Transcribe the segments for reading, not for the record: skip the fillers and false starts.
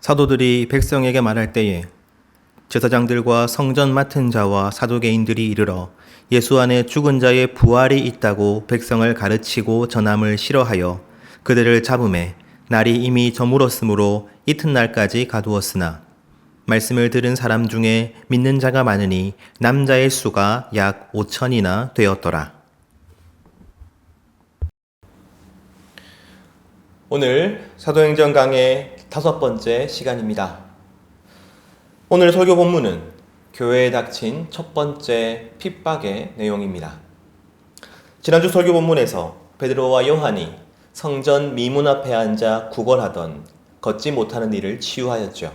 사도들이 백성에게 말할 때에 제사장들과 성전 맡은 자와 사두개인들이 이르러 예수 안에 죽은 자의 부활이 있다고 백성을 가르치고 전함을 싫어하여 그들을 잡음에 날이 이미 저물었으므로 이튿날까지 가두었으나 말씀을 들은 사람 중에 믿는 자가 많으니 남자의 수가 약 5천이나 되었더라. 오늘 사도행전 강의 5번째 시간입니다. 오늘 설교 본문은 교회에 닥친 첫 번째 핍박의 내용입니다. 지난주 설교 본문에서 베드로와 요한이 성전 미문 앞에 앉아 구걸하던 걷지 못하는 이를 치유하였죠.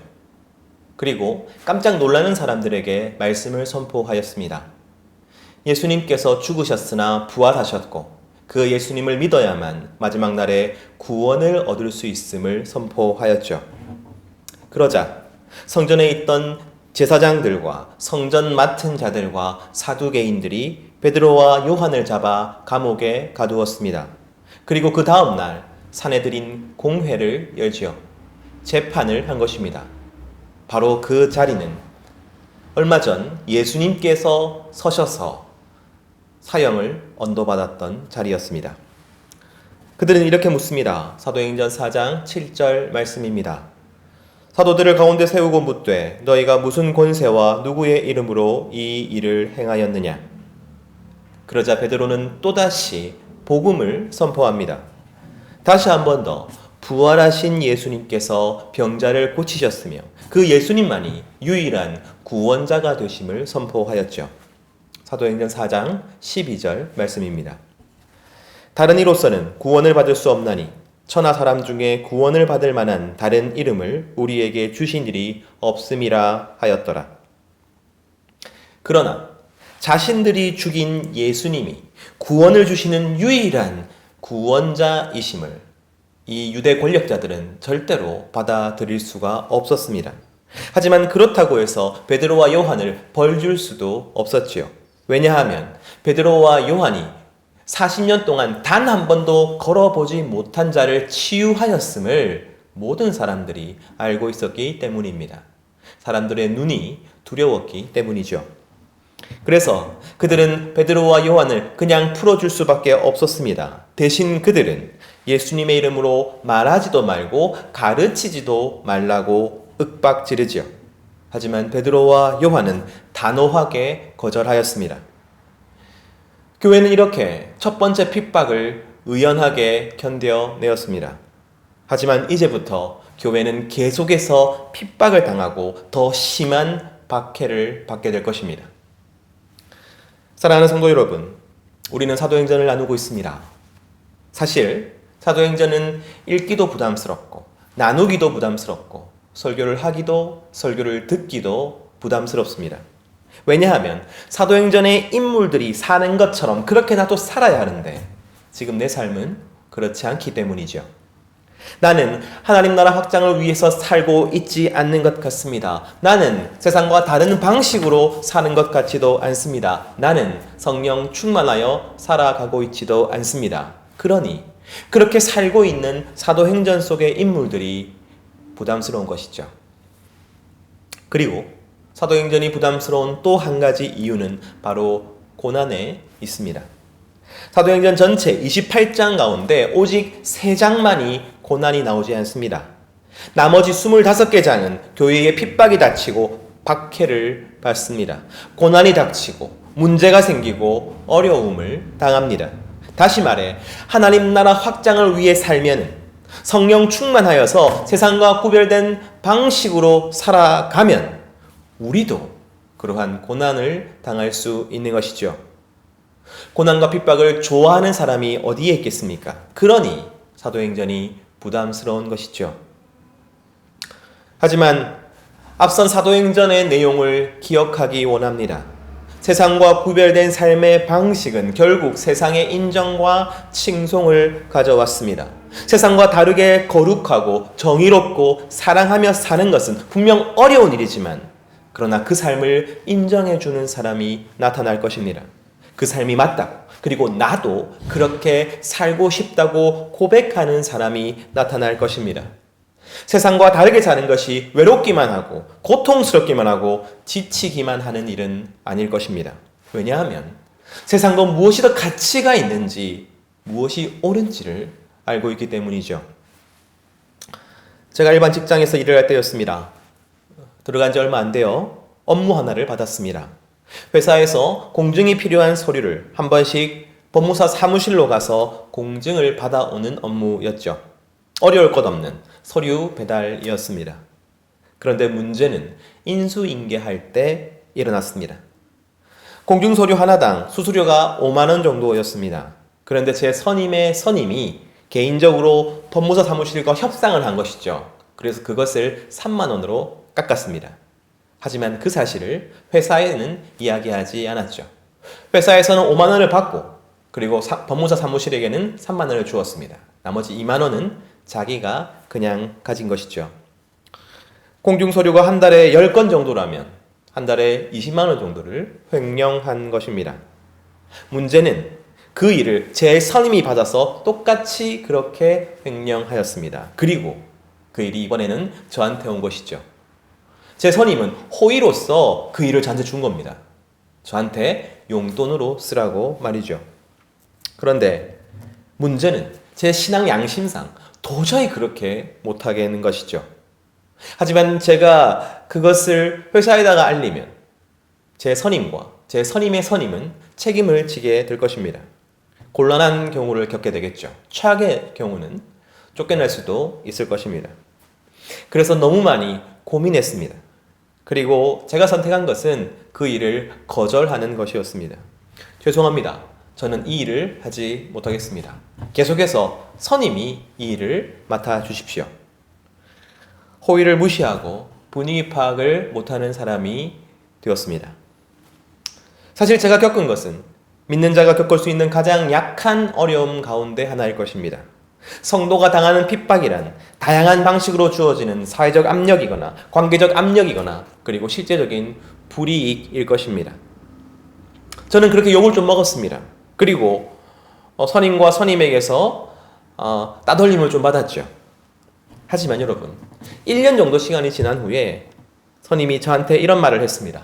그리고 깜짝 놀라는 사람들에게 말씀을 선포하였습니다. 예수님께서 죽으셨으나 부활하셨고 그 예수님을 믿어야만 마지막 날에 구원을 얻을 수 있음을 선포하였죠. 그러자 성전에 있던 제사장들과 성전 맡은 자들과 사두개인들이 베드로와 요한을 잡아 감옥에 가두었습니다. 그리고 그 다음 날 사내들인 공회를 열지요. 재판을 한 것입니다. 바로 그 자리는 얼마 전 예수님께서 서셔서 사형을 언도받았던 자리였습니다. 그들은 이렇게 묻습니다. 사도행전 4장 7절 말씀입니다. 사도들을 가운데 세우고 묻되 너희가 무슨 권세와 누구의 이름으로 이 일을 행하였느냐? 그러자 베드로는 또다시 복음을 선포합니다. 다시 한 번 더 부활하신 예수님께서 병자를 고치셨으며 그 예수님만이 유일한 구원자가 되심을 선포하였죠. 사도행전 4장 12절 말씀입니다. 다른 이로서는 구원을 받을 수 없나니 천하 사람 중에 구원을 받을 만한 다른 이름을 우리에게 주신 일이 없음이라 하였더라. 그러나 자신들이 죽인 예수님이 구원을 주시는 유일한 구원자이심을 이 유대 권력자들은 절대로 받아들일 수가 없었습니다. 하지만 그렇다고 해서 베드로와 요한을 벌 줄 수도 없었지요. 왜냐하면 베드로와 요한이 40년 동안 단 한 번도 걸어보지 못한 자를 치유하였음을 모든 사람들이 알고 있었기 때문입니다. 사람들의 눈이 두려웠기 때문이죠. 그래서 그들은 베드로와 요한을 그냥 풀어줄 수밖에 없었습니다. 대신 그들은 예수님의 이름으로 말하지도 말고 가르치지도 말라고 윽박지르지요. 하지만 베드로와 요한은 단호하게 거절하였습니다. 교회는 이렇게 첫 번째 핍박을 의연하게 견뎌내었습니다. 하지만 이제부터 교회는 계속해서 핍박을 당하고 더 심한 박해를 받게 될 것입니다. 사랑하는 성도 여러분, 우리는 사도행전을 나누고 있습니다. 사실 사도행전은 읽기도 부담스럽고 나누기도 부담스럽고 설교를 하기도 설교를 듣기도 부담스럽습니다. 왜냐하면 사도행전의 인물들이 사는 것처럼 그렇게 나도 살아야 하는데 지금 내 삶은 그렇지 않기 때문이죠. 나는 하나님 나라 확장을 위해서 살고 있지 않는 것 같습니다. 나는 세상과 다른 방식으로 사는 것 같지도 않습니다. 나는 성령 충만하여 살아가고 있지도 않습니다. 그러니 그렇게 살고 있는 사도행전 속의 인물들이 부담스러운 것이죠. 그리고 사도행전이 부담스러운 또 한 가지 이유는 바로 고난에 있습니다. 사도행전 전체 28장 가운데 오직 3장만이 고난이 나오지 않습니다. 나머지 25개 장은 교회의 핍박이 닥치고 박해를 받습니다. 고난이 닥치고 문제가 생기고 어려움을 당합니다. 다시 말해 하나님 나라 확장을 위해 살면 성령 충만하여서 세상과 구별된 방식으로 살아가면 우리도 그러한 고난을 당할 수 있는 것이죠. 고난과 핍박을 좋아하는 사람이 어디에 있겠습니까? 그러니 사도행전이 부담스러운 것이죠. 하지만 앞선 사도행전의 내용을 기억하기 원합니다. 세상과 구별된 삶의 방식은 결국 세상의 인정과 칭송을 가져왔습니다. 세상과 다르게 거룩하고 정의롭고 사랑하며 사는 것은 분명 어려운 일이지만 그러나 그 삶을 인정해주는 사람이 나타날 것입니다. 그 삶이 맞다고, 그리고 나도 그렇게 살고 싶다고 고백하는 사람이 나타날 것입니다. 세상과 다르게 사는 것이 외롭기만 하고 고통스럽기만 하고 지치기만 하는 일은 아닐 것입니다. 왜냐하면 세상과 무엇이 더 가치가 있는지, 무엇이 옳은지를 알고 있기 때문이죠. 제가 일반 직장에서 일을 할 때였습니다. 들어간 지 얼마 안 돼요. 업무 하나를 받았습니다. 회사에서 공증이 필요한 서류를 한 번씩 법무사 사무실로 가서 공증을 받아오는 업무였죠. 어려울 것 없는 서류 배달이었습니다. 그런데 문제는 인수인계할 때 일어났습니다. 공증 서류 하나당 수수료가 5만 원 정도였습니다. 그런데 제 선임의 선임이 개인적으로 법무사 사무실과 협상을 한 것이죠. 그래서 그것을 3만 원으로 깎았습니다. 하지만 그 사실을 회사에는 이야기하지 않았죠. 회사에서는 5만 원을 받고 그리고 법무사 사무실에게는 3만 원을 주었습니다. 나머지 2만 원은 자기가 그냥 가진 것이죠. 공중서류가 한 달에 10건 정도라면 한 달에 20만 원 정도를 횡령한 것입니다. 문제는 그 일을 제 선임이 받아서 똑같이 그렇게 횡령하였습니다. 그리고 그 일이 이번에는 저한테 온 것이죠. 제 선임은 호의로서 그 일을 저한테 준 겁니다. 저한테 용돈으로 쓰라고 말이죠. 그런데 문제는 제 신앙 양심상 도저히 그렇게 못하겠는 것이죠. 하지만 제가 그것을 회사에다가 알리면 제 선임과 제 선임의 선임은 책임을 지게 될 것입니다. 곤란한 경우를 겪게 되겠죠. 최악의 경우는 쫓겨날 수도 있을 것입니다. 그래서 너무 많이 고민했습니다. 그리고 제가 선택한 것은 그 일을 거절하는 것이었습니다. 죄송합니다. 저는 이 일을 하지 못하겠습니다. 계속해서 선임이 이 일을 맡아주십시오. 호의를 무시하고 분위기 파악을 못하는 사람이 되었습니다. 사실 제가 겪은 것은 믿는 자가 겪을 수 있는 가장 약한 어려움 가운데 하나일 것입니다. 성도가 당하는 핍박이란 다양한 방식으로 주어지는 사회적 압력이거나 관계적 압력이거나 그리고 실제적인 불이익일 것입니다. 저는 그렇게 욕을 좀 먹었습니다. 그리고 선임과 선임에게서 따돌림을 좀 받았죠. 하지만 여러분, 1년 정도 시간이 지난 후에 선임이 저한테 이런 말을 했습니다.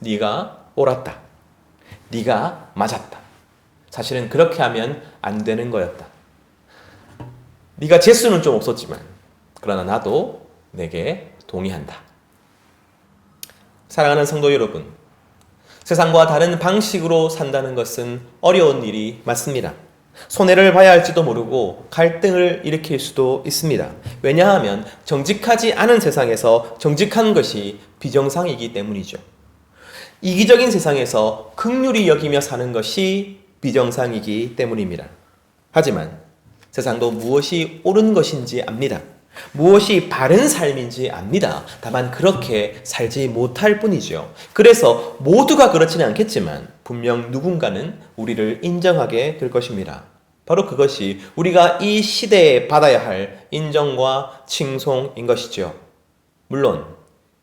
네가 옳았다. 네가 맞았다. 사실은 그렇게 하면 안 되는 거였다. 네가 재수는 좀 없었지만 그러나 나도 내게 동의한다. 사랑하는 성도 여러분, 세상과 다른 방식으로 산다는 것은 어려운 일이 맞습니다. 손해를 봐야 할지도 모르고 갈등을 일으킬 수도 있습니다. 왜냐하면 정직하지 않은 세상에서 정직한 것이 비정상이기 때문이죠. 이기적인 세상에서 긍휼히 여기며 사는 것이 비정상이기 때문입니다. 하지만 세상도 무엇이 옳은 것인지 압니다. 무엇이 바른 삶인지 압니다. 다만 그렇게 살지 못할 뿐이죠. 그래서 모두가 그렇지는 않겠지만 분명 누군가는 우리를 인정하게 될 것입니다. 바로 그것이 우리가 이 시대에 받아야 할 인정과 칭송인 것이죠. 물론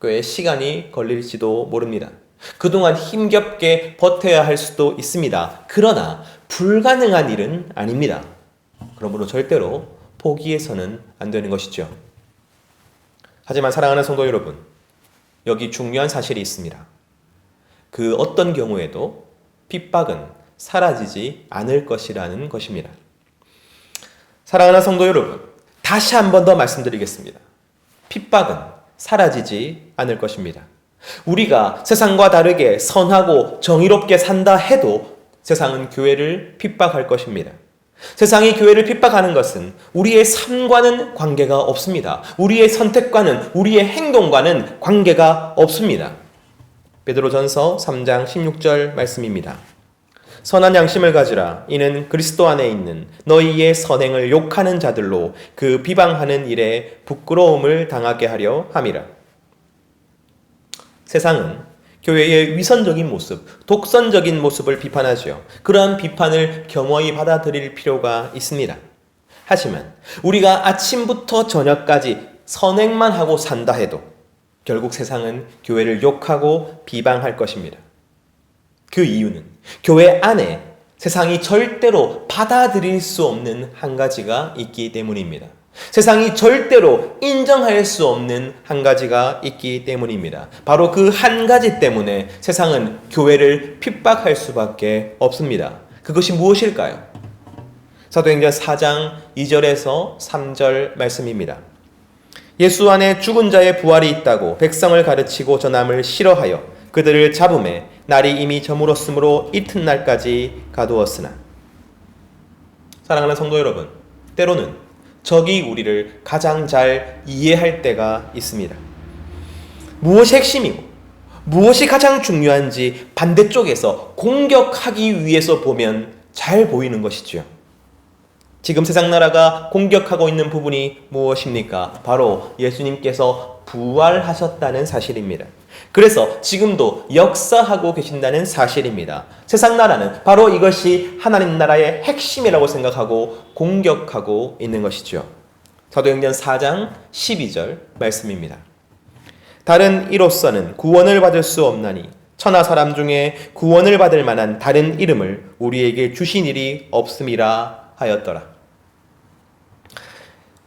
꽤 시간이 걸릴지도 모릅니다. 그동안 힘겹게 버텨야 할 수도 있습니다. 그러나 불가능한 일은 아닙니다. 그러므로 절대로 포기해서는 안 되는 것이죠. 하지만 사랑하는 성도 여러분, 여기 중요한 사실이 있습니다. 그 어떤 경우에도 핍박은 사라지지 않을 것이라는 것입니다. 사랑하는 성도 여러분, 다시 한 번 더 말씀드리겠습니다. 핍박은 사라지지 않을 것입니다. 우리가 세상과 다르게 선하고 정의롭게 산다 해도 세상은 교회를 핍박할 것입니다. 세상이 교회를 핍박하는 것은 우리의 삶과는 관계가 없습니다. 우리의 선택과는 우리의 행동과는 관계가 없습니다. 베드로전서 3장 16절 말씀입니다. 선한 양심을 가지라. 이는 그리스도 안에 있는 너희의 선행을 욕하는 자들로 그 비방하는 일에 부끄러움을 당하게 하려 함이라. 세상은 교회의 위선적인 모습, 독선적인 모습을 비판하죠. 그러한 비판을 겸허히 받아들일 필요가 있습니다. 하지만 우리가 아침부터 저녁까지 선행만 하고 산다 해도 결국 세상은 교회를 욕하고 비방할 것입니다. 그 이유는 교회 안에 세상이 절대로 받아들일 수 없는 한 가지가 있기 때문입니다. 세상이 절대로 인정할 수 없는 한 가지가 있기 때문입니다. 바로 그 한 가지 때문에 세상은 교회를 핍박할 수밖에 없습니다. 그것이 무엇일까요? 사도행전 4장 2절에서 3절 말씀입니다. 예수 안에 죽은 자의 부활이 있다고 백성을 가르치고 전함을 싫어하여 그들을 잡음에 날이 이미 저물었으므로 이튿날까지 가두었으나. 사랑하는 성도 여러분, 때로는 적이 우리를 가장 잘 이해할 때가 있습니다. 무엇이 핵심이고 무엇이 가장 중요한지 반대쪽에서 공격하기 위해서 보면 잘 보이는 것이지요. 지금 세상 나라가 공격하고 있는 부분이 무엇입니까? 바로 예수님께서 부활하셨다는 사실입니다. 그래서 지금도 역사하고 계신다는 사실입니다. 세상 나라는 바로 이것이 하나님 나라의 핵심이라고 생각하고 공격하고 있는 것이죠. 사도행전 4장 12절 말씀입니다. 다른 이로서는 구원을 받을 수 없나니 천하 사람 중에 구원을 받을 만한 다른 이름을 우리에게 주신 일이 없음이라 하였더라.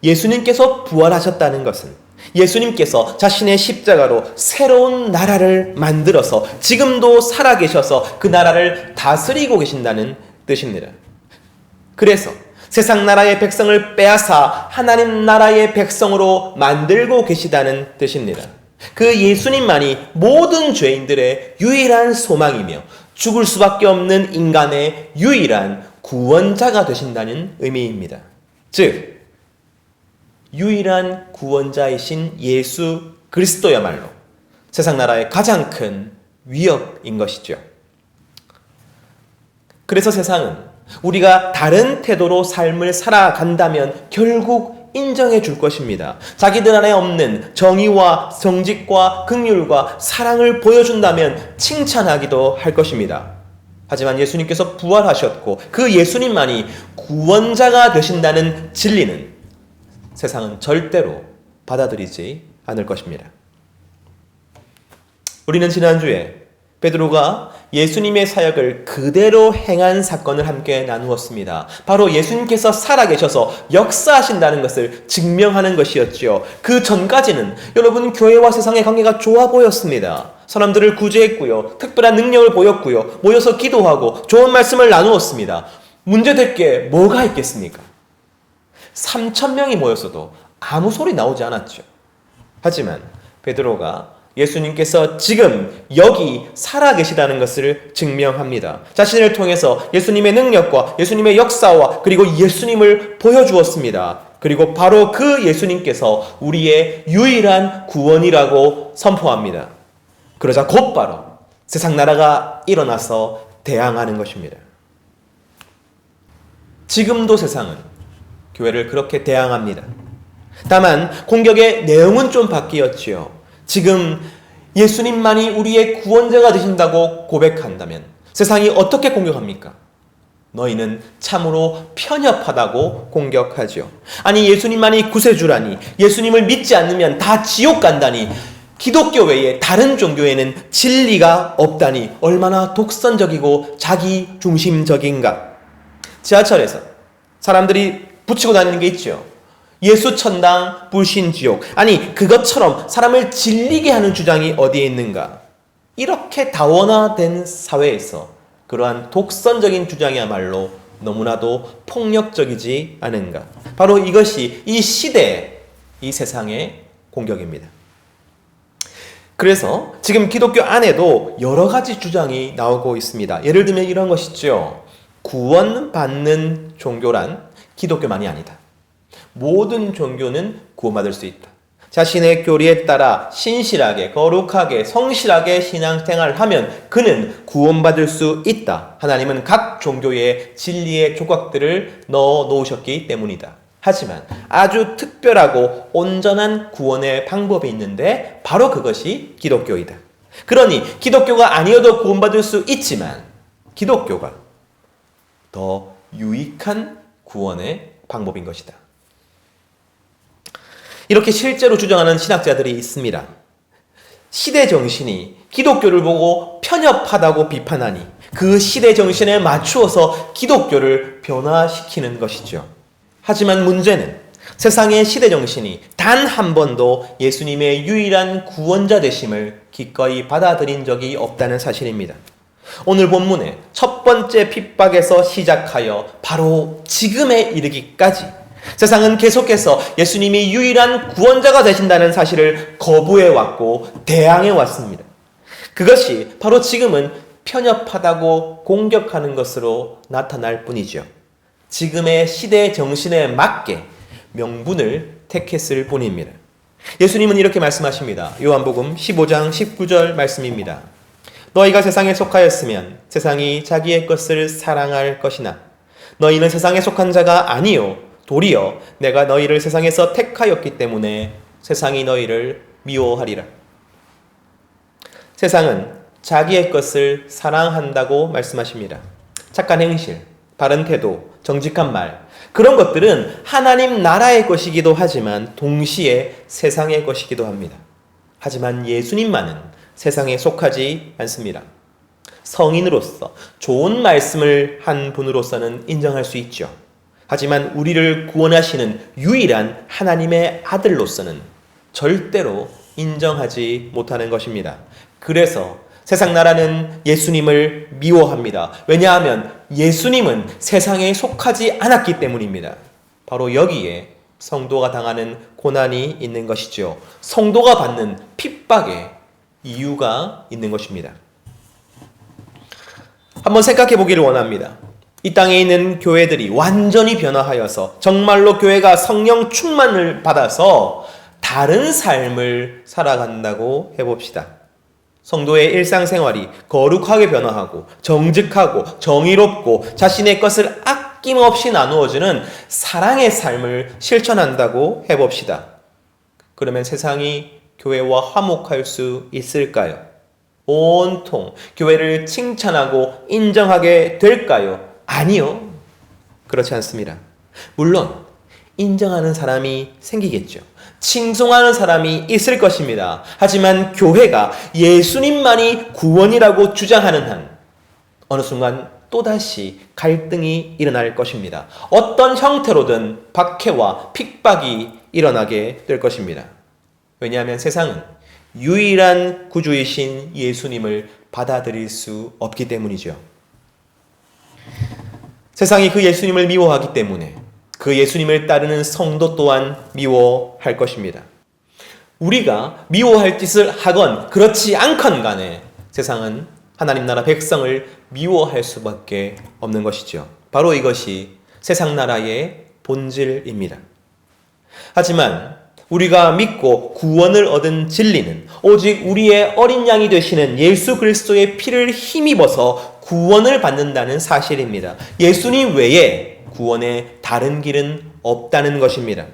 예수님께서 부활하셨다는 것은 예수님께서 자신의 십자가로 새로운 나라를 만들어서 지금도 살아계셔서 그 나라를 다스리고 계신다는 뜻입니다. 그래서 세상 나라의 백성을 빼앗아 하나님 나라의 백성으로 만들고 계시다는 뜻입니다. 그 예수님만이 모든 죄인들의 유일한 소망이며 죽을 수밖에 없는 인간의 유일한 구원자가 되신다는 의미입니다. 즉, 유일한 구원자이신 예수 그리스도야말로 세상 나라의 가장 큰 위협인 것이죠. 그래서 세상은 우리가 다른 태도로 삶을 살아간다면 결국 인정해 줄 것입니다. 자기들 안에 없는 정의와 정직과 긍휼과 사랑을 보여준다면 칭찬하기도 할 것입니다. 하지만 예수님께서 부활하셨고 그 예수님만이 구원자가 되신다는 진리는 세상은 절대로 받아들이지 않을 것입니다. 우리는 지난주에 베드로가 예수님의 사역을 그대로 행한 사건을 함께 나누었습니다. 바로 예수님께서 살아계셔서 역사하신다는 것을 증명하는 것이었지요. 그 전까지는 여러분 교회와 세상의 관계가 좋아 보였습니다. 사람들을 구제했고요. 특별한 능력을 보였고요. 모여서 기도하고 좋은 말씀을 나누었습니다. 문제될 게 뭐가 있겠습니까? 3,000명이 모였어도 아무 소리 나오지 않았죠. 하지만 베드로가 예수님께서 지금 여기 살아계시다는 것을 증명합니다. 자신을 통해서 예수님의 능력과 예수님의 역사와 그리고 예수님을 보여주었습니다. 그리고 바로 그 예수님께서 우리의 유일한 구원이라고 선포합니다. 그러자 곧바로 세상 나라가 일어나서 대항하는 것입니다. 지금도 세상은 교회를 그렇게 대항합니다. 다만 공격의 내용은 좀 바뀌었지요. 지금 예수님만이 우리의 구원자가 되신다고 고백한다면 세상이 어떻게 공격합니까? 너희는 참으로 편협하다고 공격하지요. 아니 예수님만이 구세주라니, 예수님을 믿지 않으면 다 지옥 간다니, 기독교 외에 다른 종교에는 진리가 없다니 얼마나 독선적이고 자기중심적인가. 지하철에서 사람들이 붙이고 다니는 게 있죠. 예수 천당, 불신 지옥. 아니 그것처럼 사람을 질리게 하는 주장이 어디에 있는가. 이렇게 다원화된 사회에서 그러한 독선적인 주장이야말로 너무나도 폭력적이지 않은가. 바로 이것이 이 시대의, 이 세상의 공격입니다. 그래서 지금 기독교 안에도 여러 가지 주장이 나오고 있습니다. 예를 들면 이런 것이죠. 구원받는 종교란 기독교만이 아니다. 모든 종교는 구원받을 수 있다. 자신의 교리에 따라 신실하게, 거룩하게, 성실하게 신앙생활을 하면 그는 구원받을 수 있다. 하나님은 각 종교에 진리의 조각들을 넣어 놓으셨기 때문이다. 하지만 아주 특별하고 온전한 구원의 방법이 있는데 바로 그것이 기독교이다. 그러니 기독교가 아니어도 구원받을 수 있지만 기독교가 더 유익한 구원의 방법인 것이다. 이렇게 실제로 주장하는 신학자들이 있습니다. 시대 정신이 기독교를 보고 편협하다고 비판하니 그 시대 정신에 맞추어서 기독교를 변화시키는 것이죠. 하지만 문제는 세상의 시대 정신이 단 한 번도 예수님의 유일한 구원자 되심을 기꺼이 받아들인 적이 없다는 사실입니다. 오늘 본문의 첫 번째 핍박에서 시작하여 바로 지금에 이르기까지 세상은 계속해서 예수님이 유일한 구원자가 되신다는 사실을 거부해 왔고 대항해 왔습니다. 그것이 바로 지금은 편협하다고 공격하는 것으로 나타날 뿐이죠. 지금의 시대 정신에 맞게 명분을 택했을 뿐입니다. 예수님은 이렇게 말씀하십니다. 요한복음 15장 19절 말씀입니다. 너희가 세상에 속하였으면 세상이 자기의 것을 사랑할 것이나 너희는 세상에 속한 자가 아니요 도리어 내가 너희를 세상에서 택하였기 때문에 세상이 너희를 미워하리라. 세상은 자기의 것을 사랑한다고 말씀하십니다. 착한 행실, 바른 태도, 정직한 말, 그런 것들은 하나님 나라의 것이기도 하지만 동시에 세상의 것이기도 합니다. 하지만 예수님만은 세상에 속하지 않습니다. 성인으로서 좋은 말씀을 한 분으로서는 인정할 수 있죠. 하지만 우리를 구원하시는 유일한 하나님의 아들로서는 절대로 인정하지 못하는 것입니다. 그래서 세상 나라는 예수님을 미워합니다. 왜냐하면 예수님은 세상에 속하지 않았기 때문입니다. 바로 여기에 성도가 당하는 고난이 있는 것이죠. 성도가 받는 핍박의 이유가 있는 것입니다. 한번 생각해 보기를 원합니다. 이 땅에 있는 교회들이 완전히 변화하여서 정말로 교회가 성령 충만을 받아서 다른 삶을 살아간다고 해봅시다. 성도의 일상생활이 거룩하게 변화하고 정직하고 정의롭고 자신의 것을 아낌없이 나누어주는 사랑의 삶을 실천한다고 해봅시다. 그러면 세상이 교회와 화목할 수 있을까요? 온통 교회를 칭찬하고 인정하게 될까요? 아니요. 그렇지 않습니다. 물론 인정하는 사람이 생기겠죠. 칭송하는 사람이 있을 것입니다. 하지만 교회가 예수님만이 구원이라고 주장하는 한 어느 순간 또다시 갈등이 일어날 것입니다. 어떤 형태로든 박해와 핍박이 일어나게 될 것입니다. 왜냐하면 세상은 유일한 구주이신 예수님을 받아들일 수 없기 때문이죠. 세상이 그 예수님을 미워하기 때문에 그 예수님을 따르는 성도 또한 미워할 것입니다. 우리가 미워할 짓을 하건 그렇지 않건 간에 세상은 하나님 나라 백성을 미워할 수밖에 없는 것이죠. 바로 이것이 세상 나라의 본질입니다. 하지만 우리가 믿고 구원을 얻은 진리는 오직 우리의 어린 양이 되시는 예수 그리스도의 피를 힘입어서 구원을 받는다는 사실입니다. 예수님 외에 구원의 다른 길은 없다는 것입니다.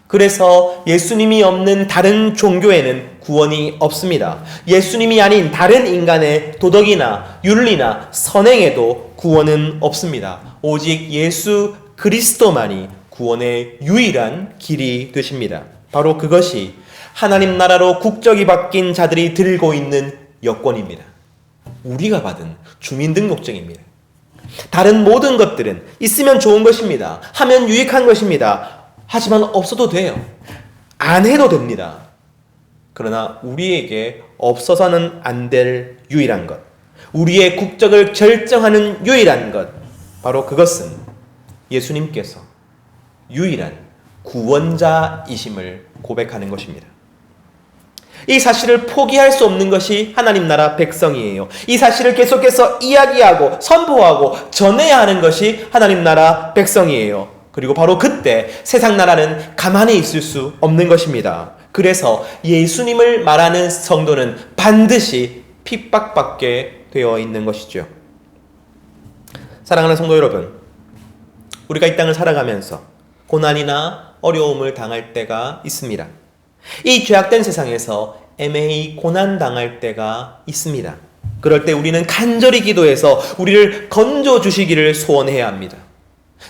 그래서 예수님이 없는 다른 종교에는 구원이 없습니다. 예수님이 아닌 다른 인간의 도덕이나 윤리나 선행에도 구원은 없습니다. 오직 예수 그리스도만이 구원의 유일한 길이 되십니다. 바로 그것이 하나님 나라로 국적이 바뀐 자들이 들고 있는 여권입니다. 우리가 받은 주민등록증입니다. 다른 모든 것들은 있으면 좋은 것입니다. 하면 유익한 것입니다. 하지만 없어도 돼요. 안 해도 됩니다. 그러나 우리에게 없어서는 안 될 유일한 것, 우리의 국적을 결정하는 유일한 것, 바로 그것은 예수님께서 유일한 구원자이심을 고백하는 것입니다. 이 사실을 포기할 수 없는 것이 하나님 나라 백성이에요. 이 사실을 계속해서 이야기하고 선포하고 전해야 하는 것이 하나님 나라 백성이에요. 그리고 바로 그때 세상 나라는 가만히 있을 수 없는 것입니다. 그래서 예수님을 말하는 성도는 반드시 핍박받게 되어 있는 것이죠. 사랑하는 성도 여러분, 우리가 이 땅을 살아가면서 고난이나 어려움을 당할 때가 있습니다. 이 죄악된 세상에서 애매히 고난당할 때가 있습니다. 그럴 때 우리는 간절히 기도해서 우리를 건져주시기를 소원해야 합니다.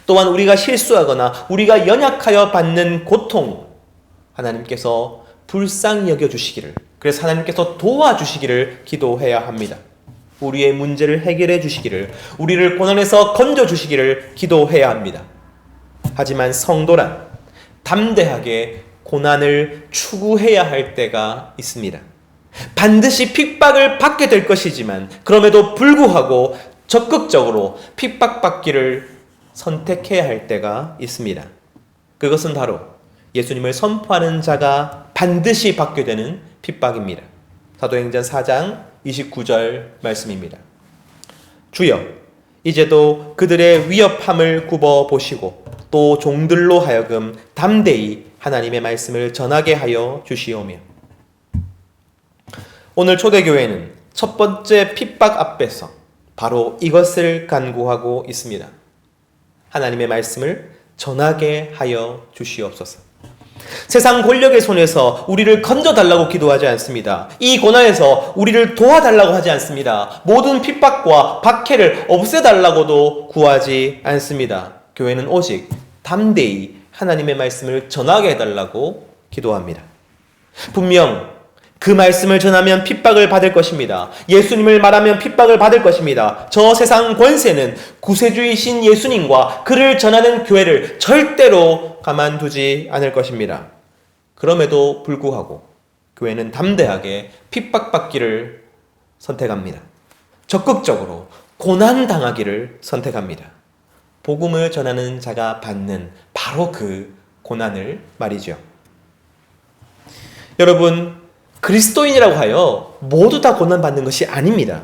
또한 우리가 실수하거나 우리가 연약하여 받는 고통, 하나님께서 불쌍히 여겨주시기를, 그래서 하나님께서 도와주시기를 기도해야 합니다. 우리의 문제를 해결해 주시기를, 우리를 고난에서 건져주시기를 기도해야 합니다. 하지만 성도란 담대하게 고난을 추구해야 할 때가 있습니다. 반드시 핍박을 받게 될 것이지만 그럼에도 불구하고 적극적으로 핍박받기를 선택해야 할 때가 있습니다. 그것은 바로 예수님을 선포하는 자가 반드시 받게 되는 핍박입니다. 사도행전 4장 29절 말씀입니다. 주여, 이제도 그들의 위협함을 굽어 보시고 또 종들로 하여금 담대히 하나님의 말씀을 전하게 하여 주시오며. 오늘 초대교회는 첫 번째 핍박 앞에서 바로 이것을 간구하고 있습니다. 하나님의 말씀을 전하게 하여 주시옵소서. 세상 권력의 손에서 우리를 건져달라고 기도하지 않습니다. 이 고난에서 우리를 도와달라고 하지 않습니다. 모든 핍박과 박해를 없애달라고도 구하지 않습니다. 교회는 오직 담대히 하나님의 말씀을 전하게 해달라고 기도합니다. 분명 그 말씀을 전하면 핍박을 받을 것입니다. 예수님을 말하면 핍박을 받을 것입니다. 저 세상 권세는 구세주이신 예수님과 그를 전하는 교회를 절대로 가만두지 않을 것입니다. 그럼에도 불구하고 교회는 담대하게 핍박받기를 선택합니다. 적극적으로 고난당하기를 선택합니다. 복음을 전하는 자가 받는 바로 그 고난을 말이죠. 여러분, 그리스도인이라고 하여 모두 다 고난받는 것이 아닙니다.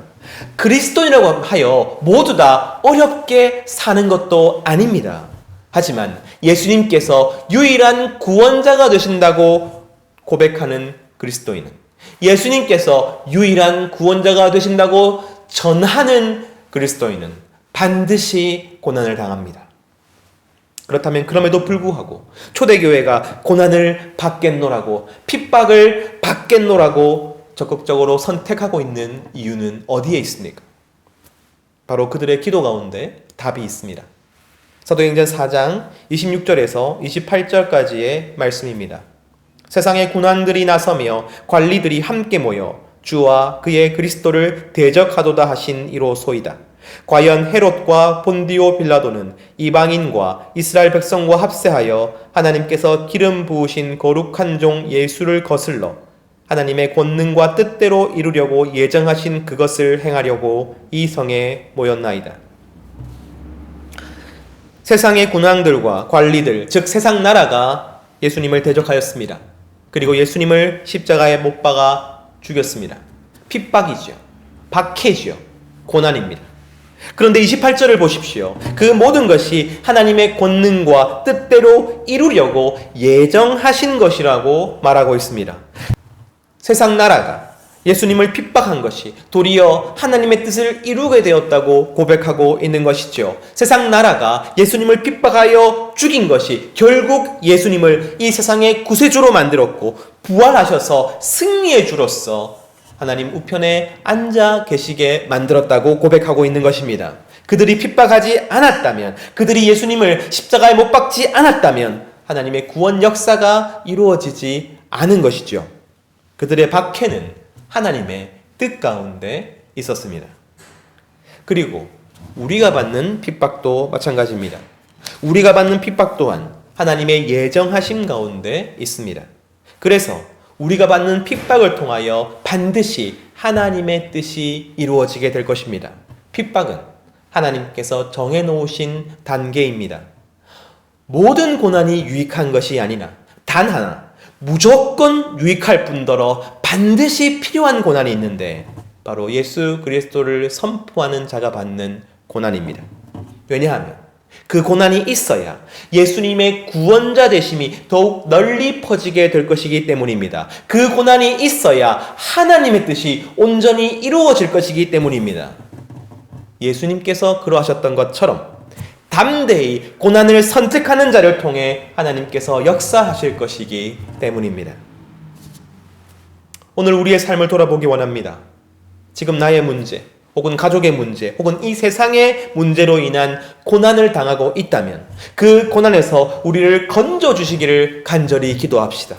그리스도인이라고 하여 모두 다 어렵게 사는 것도 아닙니다. 하지만 예수님께서 유일한 구원자가 되신다고 고백하는 그리스도인은, 예수님께서 유일한 구원자가 되신다고 전하는 그리스도인은 반드시 고난을 당합니다. 그렇다면 그럼에도 불구하고 초대교회가 고난을 받겠노라고, 핍박을 받겠노라고 적극적으로 선택하고 있는 이유는 어디에 있습니까? 바로 그들의 기도 가운데 답이 있습니다. 사도행전 4장 26절에서 28절까지의 말씀입니다. 세상의 군왕들이 나서며 관리들이 함께 모여 주와 그의 그리스도를 대적하도다 하신 이로소이다. 과연 헤롯과 본디오 빌라도는 이방인과 이스라엘 백성과 합세하여 하나님께서 기름 부으신 거룩한 종 예수를 거슬러 하나님의 권능과 뜻대로 이루려고 예정하신 그것을 행하려고 이 성에 모였나이다. 세상의 군왕들과 관리들, 즉 세상 나라가 예수님을 대적하였습니다. 그리고 예수님을 십자가에 못 박아 죽였습니다. 핍박이죠. 박해죠. 고난입니다. 그런데 28절을 보십시오. 그 모든 것이 하나님의 권능과 뜻대로 이루려고 예정하신 것이라고 말하고 있습니다. 세상 나라가 예수님을 핍박한 것이 도리어 하나님의 뜻을 이루게 되었다고 고백하고 있는 것이죠. 세상 나라가 예수님을 핍박하여 죽인 것이 결국 예수님을 이 세상의 구세주로 만들었고 부활하셔서 승리의 주로서 하나님 우편에 앉아 계시게 만들었다고 고백하고 있는 것입니다. 그들이 핍박하지 않았다면, 그들이 예수님을 십자가에 못 박지 않았다면 하나님의 구원 역사가 이루어지지 않은 것이죠. 그들의 박해는 하나님의 뜻 가운데 있었습니다. 그리고 우리가 받는 핍박도 마찬가지입니다. 우리가 받는 핍박 또한 하나님의 예정하심 가운데 있습니다. 그래서 우리가 받는 핍박을 통하여 반드시 하나님의 뜻이 이루어지게 될 것입니다. 핍박은 하나님께서 정해놓으신 단계입니다. 모든 고난이 유익한 것이 아니라 단 하나, 무조건 유익할 뿐더러 반드시 필요한 고난이 있는데 바로 예수 그리스도를 선포하는 자가 받는 고난입니다. 왜냐하면 그 고난이 있어야 예수님의 구원자 되심이 더욱 널리 퍼지게 될 것이기 때문입니다. 그 고난이 있어야 하나님의 뜻이 온전히 이루어질 것이기 때문입니다. 예수님께서 그러하셨던 것처럼 담대히 고난을 선택하는 자를 통해 하나님께서 역사하실 것이기 때문입니다. 오늘 우리의 삶을 돌아보기 원합니다. 지금 나의 문제, 혹은 가족의 문제, 혹은 이 세상의 문제로 인한 고난을 당하고 있다면 그 고난에서 우리를 건져주시기를 간절히 기도합시다.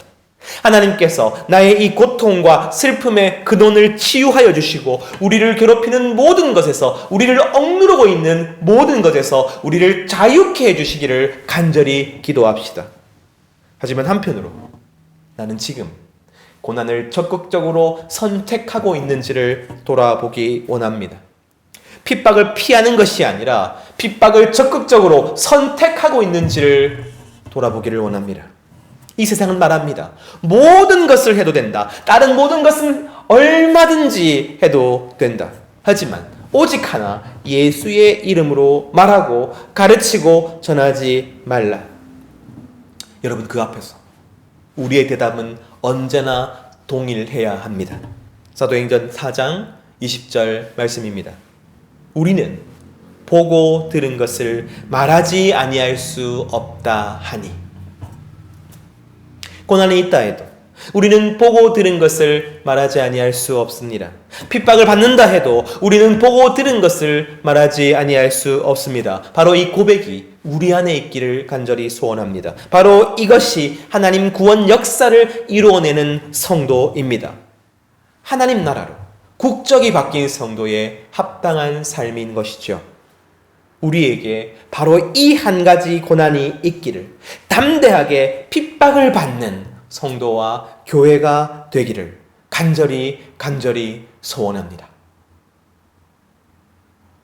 하나님께서 나의 이 고통과 슬픔의 근원을 치유하여 주시고 우리를 괴롭히는 모든 것에서, 우리를 억누르고 있는 모든 것에서 우리를 자유케 해주시기를 간절히 기도합시다. 하지만 한편으로 나는 지금 고난을 적극적으로 선택하고 있는지를 돌아보기 원합니다. 핍박을 피하는 것이 아니라 핍박을 적극적으로 선택하고 있는지를 돌아보기를 원합니다. 이 세상은 말합니다. 모든 것을 해도 된다. 다른 모든 것은 얼마든지 해도 된다. 하지만 오직 하나, 예수의 이름으로 말하고 가르치고 전하지 말라. 여러분, 그 앞에서 우리의 대답은 언제나 동일해야 합니다. 사도행전 4장 20절 말씀입니다. 우리는 보고 들은 것을 말하지 아니할 수 없다 하니. 고난이 있다 해도 우리는 보고 들은 것을 말하지 아니할 수 없습니다. 핍박을 받는다 해도 우리는 보고 들은 것을 말하지 아니할 수 없습니다. 바로 이 고백이 우리 안에 있기를 간절히 소원합니다. 바로 이것이 하나님 구원 역사를 이루어내는 성도입니다. 하나님 나라로 국적이 바뀐 성도의 합당한 삶인 것이죠. 우리에게 바로 이 한 가지 고난이 있기를, 담대하게 핍박을 받는 성도와 교회가 되기를 간절히 소원합니다.